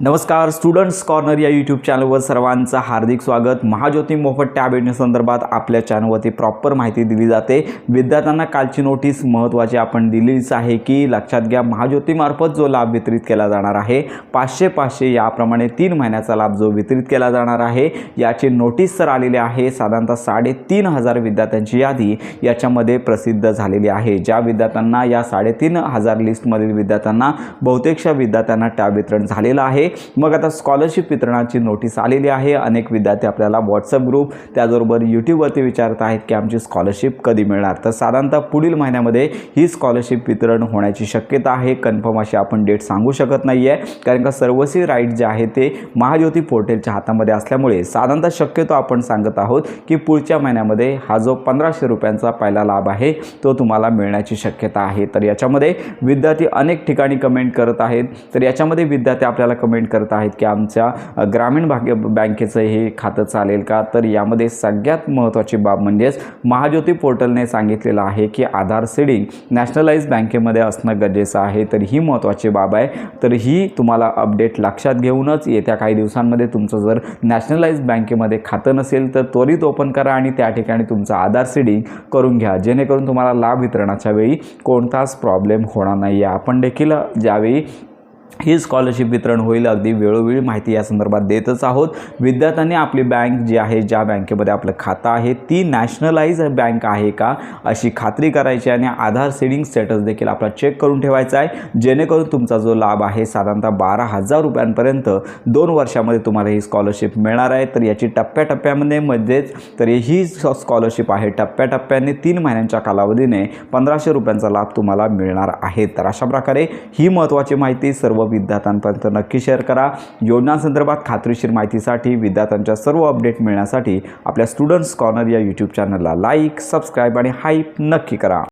नमस्कार students corner या YouTube चॅनलवर सर्वांचं हार्दिक स्वागत। महाज्योती मोफत टॅब योजनेसंदर्भात आपल्या चॅनलवरती प्रॉपर माहिती दिली जाते। विद्यार्थ्यांना कालची नोटीस महत्त्वाची आपण दिलीच आहे की लक्षात घ्या, महाज्योतीमार्फत जो लाभ वितरित केला जाणार आहे 500 याप्रमाणे 3 महिन्याचा लाभ जो वितरित केला जाणार आहे याची नोटीस तर आलेली आहे। साधारणतः 3500 विद्यार्थ्यांची यादी याच्यामध्ये प्रसिद्ध झालेली आहे। ज्या विद्यार्थ्यांना या 3500 लिस्टमधील विद्यार्थ्यांना बहुतेकशा विद्यार्थ्यांना टॅब वितरण झालेलं आहे। मग आता स्कॉलरशिप वितरणाची नोटीस आलेली आहे। अनेक विद्यार्थी आपल्याला व्हॉट्सअप ग्रुप त्याचबरोबर यूट्यूबवरती विचारत आहेत की आमची स्कॉलरशिप कधी मिळणार। तर साधारणतः पुढील महिन्यामध्ये ही स्कॉलरशिप वितरण होण्याची शक्यता आहे। कन्फर्म अशी आपण डेट सांगू शकत नाही आहे, कारण का सर्वस्वी राईट जे आहे ते महाज्योती पोर्टलच्या हातामध्ये असल्यामुळे साधारणतः शक्यतो आपण सांगत आहोत की पुढच्या महिन्यामध्ये हा जो 1500 रुपयांचा पहिला लाभ आहे तो तुम्हाला मिळण्याची शक्यता आहे। तर याच्यामध्ये विद्यार्थी अनेक ठिकाणी कमेंट करत आहेत। तर याच्यामध्ये विद्यार्थी आपल्याला कमेंट करत आहेत की आमच्या ग्रामीण बँकेचं हे खातं चालेल का। तर यामध्ये सगळ्यात महत्त्वाची बाब म्हणजेच महाज्योती पोर्टलने सांगितलेलं आहे की आधार सीडिंग नॅशनलाइज बँकेमध्ये असणं गरजेचं आहे। तर ही महत्त्वाची बाब आहे। तर ही तुम्हाला अपडेट लक्षात घेऊनच येत्या काही दिवसांमध्ये तुमचं जर नॅशनलाइज बँकेमध्ये खातं नसेल तर त्वरित ओपन करा आणि त्या ठिकाणी तुमचं आधार सीडिंग करून घ्या, जेणेकरून तुम्हाला लाभ वितरणाच्या वेळी कोणताच प्रॉब्लेम होणार नाही आहे। आपण देखील ज्यावेळी ही स्कॉलरशिप वितरण होईल अगदी वेळोवेळी माहिती या संदर्भात देतच आहोत। विद्यार्थ्यांनी आपली बँक जी आहे, ज्या बँकेमध्ये आपलं खातं आहे ती नॅशनलाइज बँक आहे का अशी खात्री करायची आणि आधार सीडिंग स्टेटस देखील आपला चेक करून ठेवायचा आहे, जेणेकरून तुमचा जो लाभ आहे साधारणतः 12,000 रुपयांपर्यंत 2 वर्षामध्ये तुम्हाला ही स्कॉलरशिप मिळणार आहे। तर याची टप्प्याटप्प्यामध्ये म्हणजेच तर ही स्कॉलरशिप आहे टप्प्याटप्प्याने 3 महिन्यांच्या कालावधीने 1500 रुपयांचा लाभ तुम्हाला मिळणार आहे। तर अशा प्रकारे ही महत्त्वाची माहिती सर्व विद्यार्थ्यांपर्यंत नक्की शेअर करा। योजनांसंदर्भात खात्रीशीर माहितीसाठी विद्यार्थ्यांच्या सर्व अपडेट मिळण्यासाठी आपल्या स्टुडंट्स कॉर्नर या यूट्यूब चॅनलला लाईक, सबस्क्राईब आणि हाईप नक्की करा।